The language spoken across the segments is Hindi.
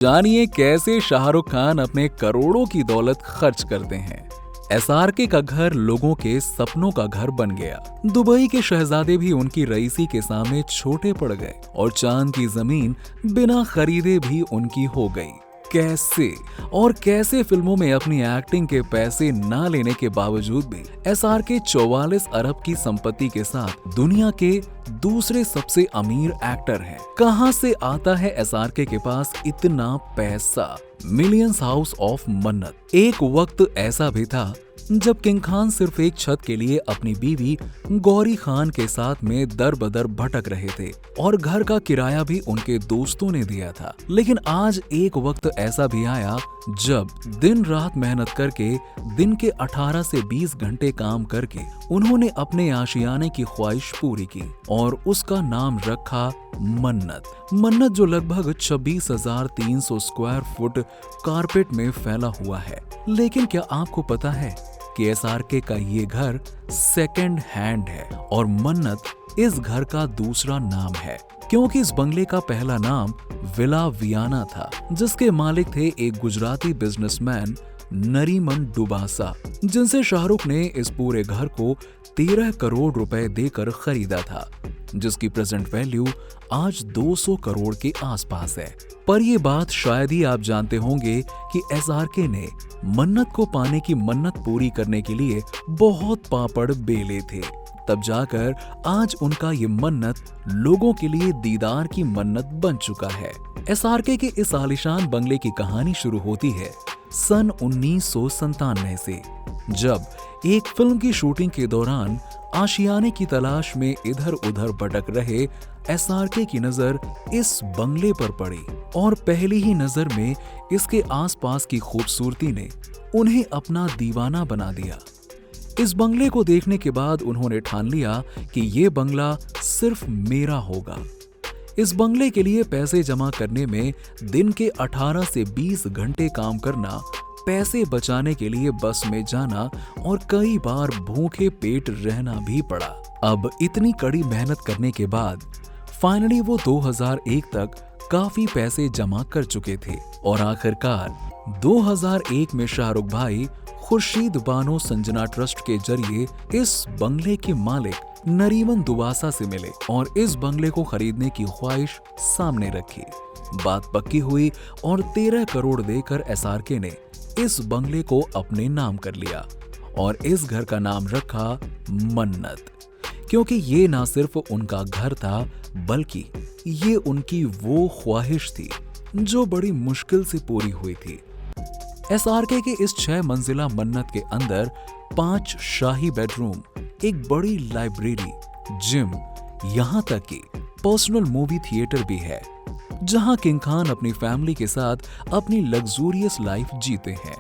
जानिए कैसे शाहरुख खान अपने करोड़ों की दौलत खर्च करते हैं। एसआरके का घर लोगों के सपनों का घर बन गया। दुबई के शहजादे भी उनकी रईसी के सामने छोटे पड़ गए और चांद की जमीन बिना खरीदे भी उनकी हो गई। कैसे फिल्मों में अपनी एक्टिंग के पैसे ना लेने के बावजूद भी एसआरके 44 अरब की संपत्ति के साथ दुनिया के दूसरे सबसे अमीर एक्टर हैं। कहां से आता है एसआरके के पास इतना पैसा? मिलियंस हाउस ऑफ मन्नत। एक वक्त ऐसा भी था जब किंग खान सिर्फ एक छत के लिए अपनी बीवी गौरी खान के साथ में दर बदर भटक रहे थे और घर का किराया भी उनके दोस्तों ने दिया था। लेकिन आज एक वक्त ऐसा भी आया जब दिन रात मेहनत करके दिन के 18 से 20 घंटे काम करके उन्होंने अपने आशियाने की ख्वाहिश पूरी की और उसका नाम रखा मन्नत, जो लगभग 26,300 स्क्वायर फुट कारपेट में फैला हुआ है। लेकिन क्या आपको पता है कि एसआरके का ये घर सेकंड हैंड है और मन्नत इस घर का दूसरा नाम है, क्योंकि इस बंगले का पहला नाम विला वियाना था, जिसके मालिक थे एक गुजराती बिजनेसमैन नरीमन डुबासा, जिनसे शाहरुख ने इस पूरे घर को 13 करोड़ रुपए देकर खरीदा था, जिसकी प्रेजेंट वैल्यू आज 200 करोड़ के आसपास है। पर ये बात शायद ही आप जानते होंगे कि एसआरके ने मन्नत को पाने की मन्नत पूरी करने के लिए बहुत पापड़ बेले थे। तब जाकर आज उनका ये मन्नत लोगों के लिए दीदार की मन्नत बन चुका है। एसआरके के इस आलीशान बंगले की कहानी शुरू होती है सन 1997 से, जब एक फिल्म की शूटिंग के दौरान आशियाने की तलाश में इधर उधर भटक रहे एसआरके की नजर इस बंगले पर पड़ी और पहली ही नजर में इसके आसपास की खूबसूरती ने उन्हें अपना दीवाना बना दिया। इस बंगले को देखने के बाद उन्होंने ठान लिया कि ये बंगला सिर्फ मेरा होगा। इस बंगले के लिए पैसे जमा करने में दिन के 18 से 20 घंटे काम करना, पैसे बचाने के लिए बस में जाना और कई बार भूखे पेट रहना भी पड़ा। अब इतनी कड़ी मेहनत करने के बाद फाइनली वो 2001 तक काफी पैसे जमा कर चुके थे और आखिरकार 2001 में शाहरुख भाई खुर्शीद बानो संजना ट्रस्ट के जरिए इस बंगले के मालिक नरीमन दुबासा से मिले और इस बंगले को खरीदने की ख्वाहिश सामने रखी। बात पक्की हुई और 13 करोड़ देकर एसआरके ने इस बंगले को अपने नाम कर लिया और इस घर का नाम रखा मन्नत, क्योंकि ये ना सिर्फ उनका घर था बल्कि ये उनकी वो ख्वाहिश थी जो बड़ी मुश्किल से पूरी हुई थी। एसआरके के इस 6 मंजिला मन्नत के अंदर 5 शाही बेडरूम, एक बड़ी लाइब्रेरी, जिम, यहाँ तक कि पर्सनल मूवी थिएटर भी है, जहां किंग खान अपनी फैमिली के साथ अपनी लग्जूरियस लाइफ जीते हैं।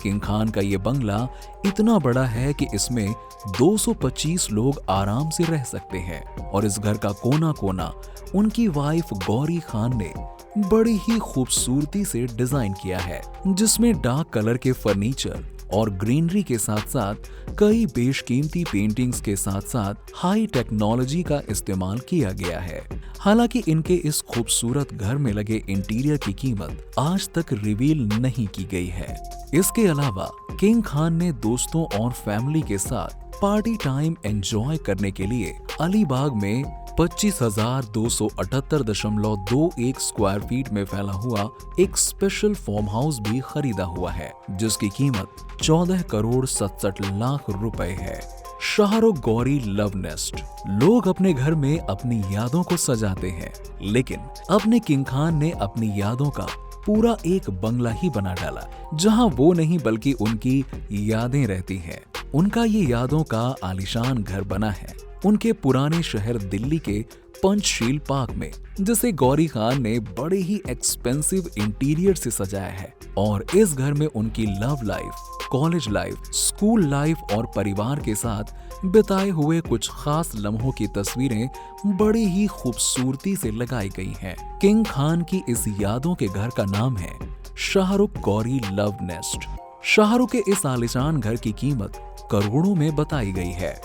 किंग खान का ये बंगला इतना बड़ा है कि इसमें 225 लोग आराम से रह सकते हैं और इस घर का कोना कोना उनकी वाइफ गौरी खान ने बड़ी ही खूबसूरती से डिजाइन किया है, जिसमें डार्क कलर के फर्नीचर और ग्रीनरी के साथ साथ कई बेशकीमती पेंटिंग्स के साथ साथ हाई टेक्नोलॉजी का इस्तेमाल किया गया है। हालांकि इनके इस खूबसूरत घर में लगे इंटीरियर की कीमत आज तक रिवील नहीं की गई है। इसके अलावा किंग खान ने दोस्तों और फैमिली के साथ पार्टी टाइम एंजॉय करने के लिए अलीबाग में 25,278.21 स्क्वायर फीट में फैला हुआ एक स्पेशल फार्म हाउस भी खरीदा हुआ है, जिसकी कीमत 14 करोड़ 67 लाख रुपए है। Shahrukh Gauri love nest. लोग अपने घर में अपनी यादों को सजाते हैं, लेकिन अपने किंग खान ने अपनी यादों का पूरा एक बंगला ही बना डाला, जहां वो नहीं बल्कि उनकी यादें रहती हैं। उनका ये यादों का आलीशान घर बना है उनके पुराने शहर दिल्ली के पंचशील पार्क में, जिसे गौरी खान ने बड़े ही एक्सपेंसिव इंटीरियर से सजाया है और इस घर में उनकी love life, college life, school life और परिवार के साथ बिताए हुए कुछ खास लम्हों की तस्वीरें बड़ी ही खूबसूरती से लगाई गई हैं। किंग खान की इस यादों के घर का नाम है शाहरुख गौरी लव नेस्ट। शाहरुख के इस आलीशान घर की कीमत करोड़ों में बताई गई है,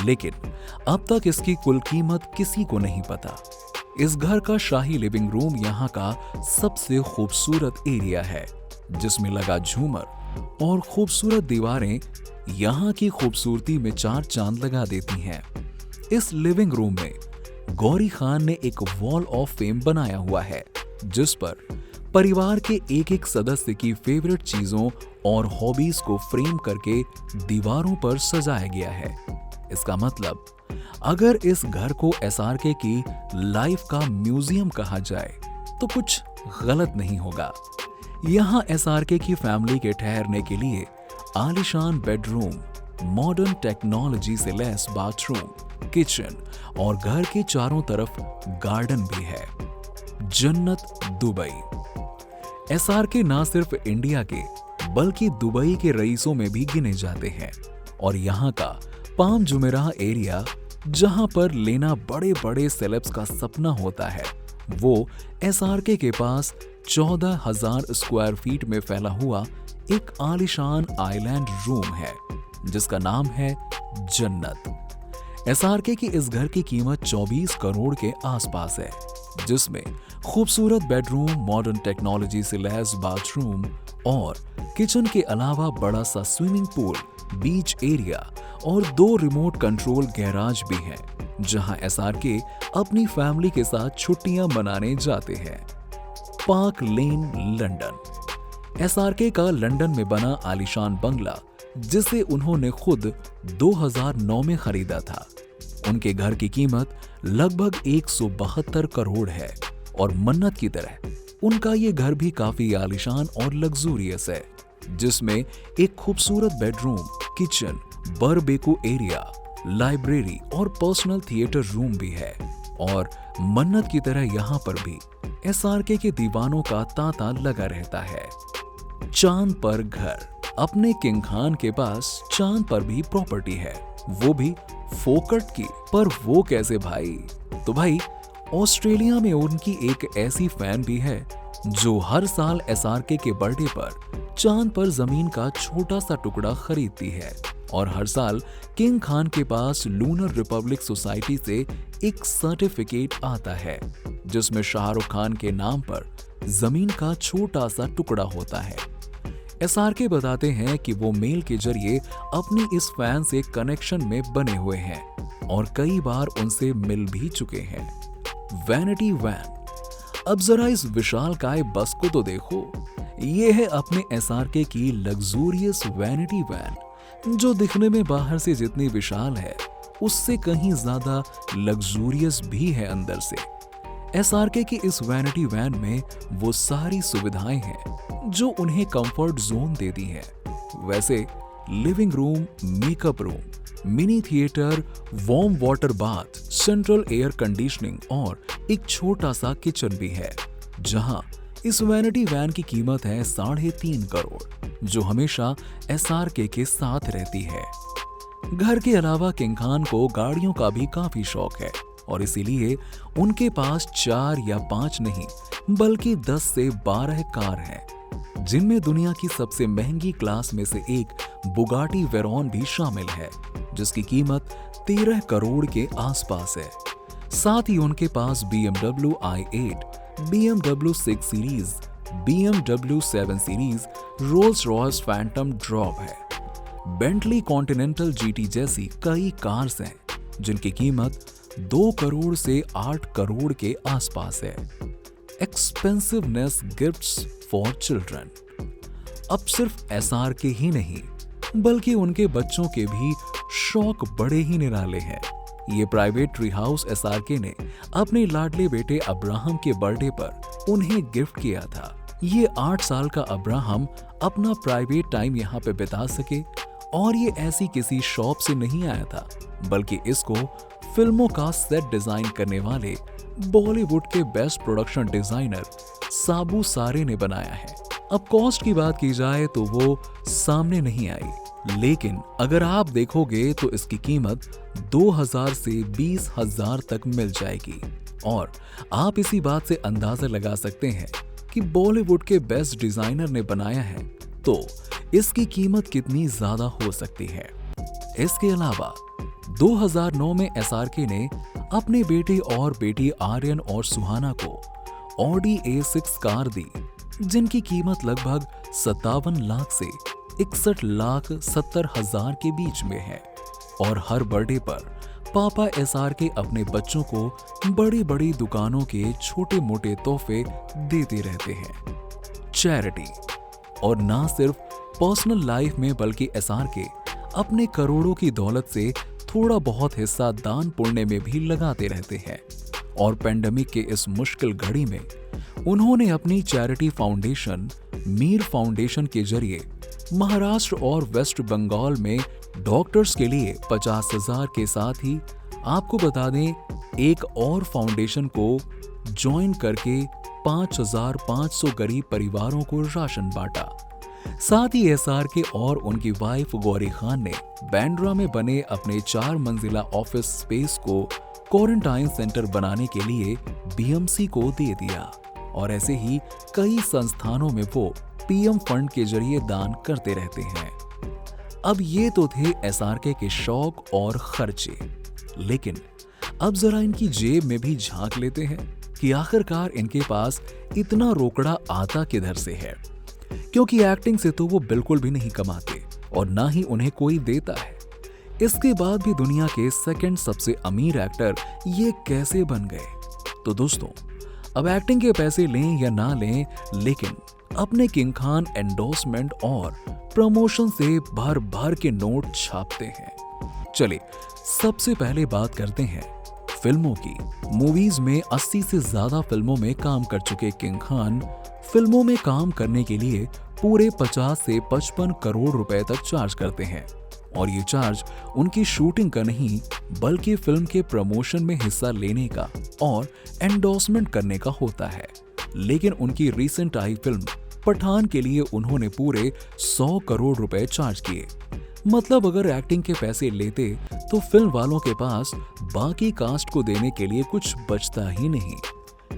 लेकिन अब तक इसकी कुल कीमत किसी को नहीं पता। इस घर का शाही लिविंग रूम यहाँ का सबसे खूबसूरत एरिया है, जिसमें लगा झूमर और खूबसूरत दीवारें यहाँ की खूबसूरती में चार चांद लगा देती हैं। इस लिविंग रूम में गौरी खान ने एक वॉल ऑफ फेम बनाया हुआ है, जिस पर परिवार के एक एक सदस्य की फेवरेट चीजों और हॉबीज को फ्रेम करके दीवारों पर सजाया गया है। इसका मतलब अगर इस घर को एसआरके की लाइफ का म्यूजियम कहा जाए तो कुछ गलत नहीं होगा। यहाँ एसआरके की फैमिली के ठहरने के लिए आलीशान बेडरूम, मॉडर्न टेक्नोलॉजी से लैस बाथरूम, किचन और घर के चारों तरफ गार्डन भी है। जन्नत दुबई। एसआरके ना सिर्फ इंडिया के बल्कि दुबई के रईसों में भी गिने जाते हैं और यहाँ का पाम जुमेराह एरिया, जहाँ पर लेना बड़े बड़े सेलेब्स का सपना होता है, वो एसआरके के पास 14,000 स्क्वायर फीट में फैला हुआ एक आलीशान आइलैंड रूम है, जिसका नाम है जन्नत। एसआरके की इस घर की कीमत 24 करोड़ के आसपास है, जिसमें खूबसूरत बेडरूम, मॉडर्न टेक्नोलॉजी से लैस बाथरूम और किचन के अलावा बड़ा सा स्विमिंग पूल, बीच एरिया और 2 रिमोट कंट्रोल गैराज भी हैं, जहां एसआरके अपनी फैमिली के साथ छुट्टियां मनाने जाते हैं। पार्क लेन, लंदन। एसआरके का लंदन में बना आलीशान बंगला, जिसे उन्होंने खुद 2009 में खरीदा था। उनके घर की कीमत लगभग 172 करोड़ है और मन्नत की तरह उनका ये घर भी काफी आलीशान और लग्जूरियस है, जिसमें एक खूबसूरत bedroom, kitchen, barbecue area, library और पर्सनल थिएटर रूम भी है। और मन्नत की तरह यहाँ पर भी एसआरके के दीवानों का तांता लगा रहता है। चांद पर घर। अपने किंग खान के पास चांद पर भी प्रॉपर्टी है, वो भी फोकट की। पर वो कैसे भाई? तो भाई ऑस्ट्रेलिया में उनकी एक ऐसी फैन भी है जो हर साल एसआरके के बर्थडे पर चांद पर जमीन का छोटा सा टुकड़ा खरीदती है और हर साल किंग खान के पास लूनर रिपब्लिक सोसाइटी से एक सर्टिफिकेट आता है, जिसमें शाहरुख खान के नाम पर जमीन का छोटा सा टुकड़ा होता है। एसआरके बताते हैं कि वो मेल के जरिए अपनी इस फैन से कनेक्शन में बने हुए हैं और कई बार उनसे मिल भी चुके हैं। Vanity van. अब जरा इस विशालकाय बस को तो देखो, ये है अपने एसआरके की लग्जूरियस वैनिटी वैन, जो दिखने में बाहर से जितनी विशाल है उससे कहीं ज्यादा लग्जूरियस भी है अंदर से। एसआरके की इस वैनिटी वैन में वो सारी सुविधाएं हैं जो उन्हें कंफर्ट जोन देती हैं। वैसे living room, makeup room, mini theatre, warm water bath, central air conditioning और एक छोटा सा किचन भी है, जहां इस वैनिटी वैन की कीमत है 3.5 करोड़, जो हमेशा एसआरके के साथ रहती है। घर के अलावा किंग खान को गाड़ियों का भी काफी शौक है और इसीलिए उनके पास 4 या 5 नहीं बल्कि 10 से 12 कार हैं, जिनमें दुनिया की सबसे महंगी क्लास में से एक बुगाटी वेरॉन भी शामिल है, जिसकी कीमत 13 करोड़ के आसपास है। साथ ही उनके पास BMW i8, BMW 6 series, BMW 7 series, Rolls Royce Phantom drop है, बेंटली कॉन्टिनेंटल GT जैसी कई कार्स हैं, जिनकी कीमत 2 करोड़ से 8 करोड़ के आसपास है। एक्सपेंसिवनेस गिफ्ट्स फॉर चिल्ड्रन। अब सिर्फ एसआरके ही नहीं बल्कि उनके बच्चों के भी शौक बड़े ही निराले हैं। ये प्राइवेट ट्री हाउस एसआरके ने अपने लाडले बेटे अब्राहम के बर्थडे पर उन्हें गिफ्ट किया था। ये 8 साल का अब्राहम अपना प्राइवेट टाइम यहाँ पे बिता सके, और ये ऐसी किसी शॉप से नहीं आया था, बल्कि इसको फिल्मों का सेट डिजाइन करने वाले बॉलीवुड के बेस्ट प्रोडक्शन डिजाइनर साबू सारे ने बनाया है। अब कॉस्ट की बात की जाए तो वो सामने नहीं आई, लेकिन अगर आप देखोगे तो इसकी कीमत 2000 से 20,000 तक मिल जाएगी। और आप इसी बात से अंदाजा लगा सकते हैं कि बॉलीवुड के बेस्ट डिजाइनर ने बनाया है तो इसकी कीमत कितनी ज्यादा हो सकती है। इसके अलावा 2009 में एसआरके ने अपने बेटे और बेटी आर्यन और सुहाना को ऑडी A6 कार दी, जिनकी कीमत लगभग 57 लाख से 61,70,000 के बीच में है। और हर बर्थडे पर पापा SRK अपने बच्चों को बड़ी बड़ी दुकानों के छोटे मोटे तोहफे देते रहते हैं। चैरिटी, और ना सिर्फ पर्सनल लाइफ में बल्कि SRK अपने करोड़ों की दौलत से थोड़ा बहुत हिस्सा दान पुण्य में भी लगाते रहते हैं। और पेंडेमिक के इस मुश्किल घड़ी में उन्होंने अपनी चैरिटी फाउंडेशन मीर फाउंडेशन के जरिए महाराष्ट्र और वेस्ट बंगाल में डॉक्टर्स के लिए 50,000 के साथ ही आपको बता दें एक और फाउंडेशन को ज्वाइन करके 5,500 गरीब परिवारों को राशन बांटा। साथ ही SRK और उनकी वाइफ गौरी खान ने बांद्रा में बने अपने 4 मंजिला ऑफिस स्पेस को क्वारंटाइन सेंटर बनाने के लिए BMC को दे दिया। और ऐसे ही कई संस्थानों में वो PM फंड के जरिए दान करते रहते हैं। अब ये तो थे SRK के शौक और खर्चे, लेकिन अब जरा इनकी जेब में भी झांक लेते हैं कि आखिरकार इनके पास इतना रोकड़ा आता किधर से है। क्योंकि एक्टिंग से तो वो बिल्कुल भी नहीं कमाते और ना ही उन्हें कोई देता है। इसके बाद भी दुनिया के सेकंड सबसे अमीर एक्टर ये कैसे बन गए? तो दोस्तों, अब एक्टिंग के पैसे लें या ना लें, लेकिन अपने किंग खान एंडोर्समेंट और प्रमोशन से भर भर के नोट छापते हैं। चलिए सबसे पहले बात करते हैं फिल्मों की। मूवीज में 80 से ज्यादा फिल्मों में काम कर चुके किंग खान फिल्मों में काम करने के लिए पूरे 50 से 55 करोड़ रुपए तक चार्ज करते हैं। और ये चार्ज उनकी शूटिंग का नहीं बल्कि फिल्म के प्रमोशन में हिस्सा लेने का और एंडोर्समेंट करने का होता है। लेकिन उनकी रिसेंट आई फिल्म पठान के लिए उन्होंने पूरे 100 करोड़ रुपए चार्ज किए। मतलब अगर एक्टिंग के पैसे लेते तो फिल्म वालों के पास बाकी कास्ट को देने के लिए कुछ बचता ही नहीं।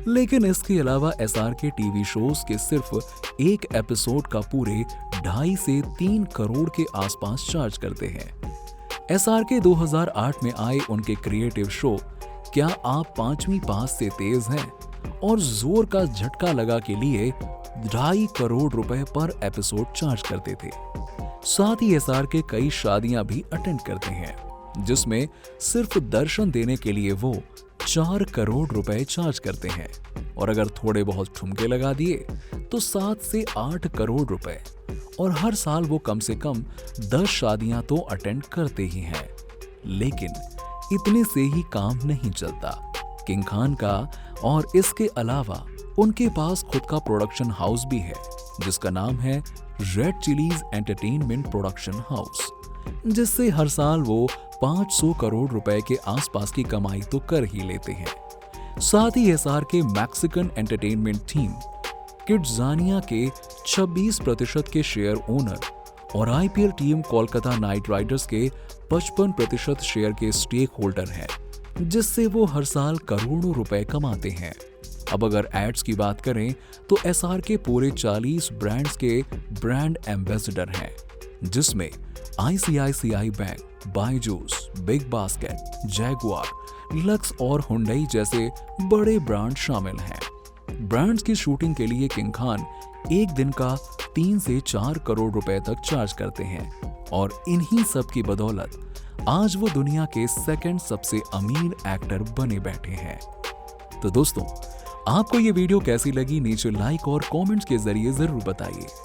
लेकिन इसके अलावा SRK टीवी शोज के सिर्फ एक एपिसोड का पूरे 2.5 से 3 करोड़ के आसपास चार्ज करते हैं। SRK 2008 में आए उनके क्रिएटिव शो क्या आप 5वीं पास से तेज हैं और जोर का झटका लगा के लिए 2.5 करोड़ रुपए पर एपिसोड चार्ज करते थे। साथ ही SRK कई शादियां भी अटेंड करते हैं, जिसमें सिर्फ दर्शन देने के लिए वो 4 करोड़ रुपए चार्ज करते हैं। और अगर थोड़े बहुत ठुमके लगा दिए तो 7 से 8 करोड़ रुपए। और हर साल वो कम से कम 10 शादियां तो अटेंड करते ही हैं। लेकिन इतने से ही काम नहीं चलता किंग खान का, और इसके अलावा उनके पास खुद का प्रोडक्शन हाउस भी है जिसका नाम है red chillies entertainment production house, जिससे हर साल वो 500 करोड़ रुपए के आसपास की कमाई तो कर ही लेते हैं। साथ ही SRK मैक्सिकन एंटरटेनमेंट टीम किड्जानिया के 26% के शेयर ओनर और IPL team Kolkata night Riders के 55% शेयर के स्टेक होल्डर हैं, जिससे वो हर साल करोड़ों रुपए कमाते हैं। अब अगर एड्स की बात करें तो SRK पूरे 40 ब्रांड्स के ब्रांड एम्बेसडर हैं, जिसमें ICICI bank, Byju's, big basket, Jaguar, lux और हुंडई जैसे बड़े ब्रांड शामिल हैं। ब्रांड्स की शूटिंग के लिए किंग खान एक दिन का 3 से 4 करोड़ रुपए तक चार्ज करते हैं। और इन्हीं सब की बदौलत आज वो दुनिया के सेकंड सबसे अमीर एक्टर बने बैठे हैं। तो दोस्तों, आपको ये वीडियो कैसी लगी नीचे लाइक और कमेंट्स के जरिए जरूर बताइए।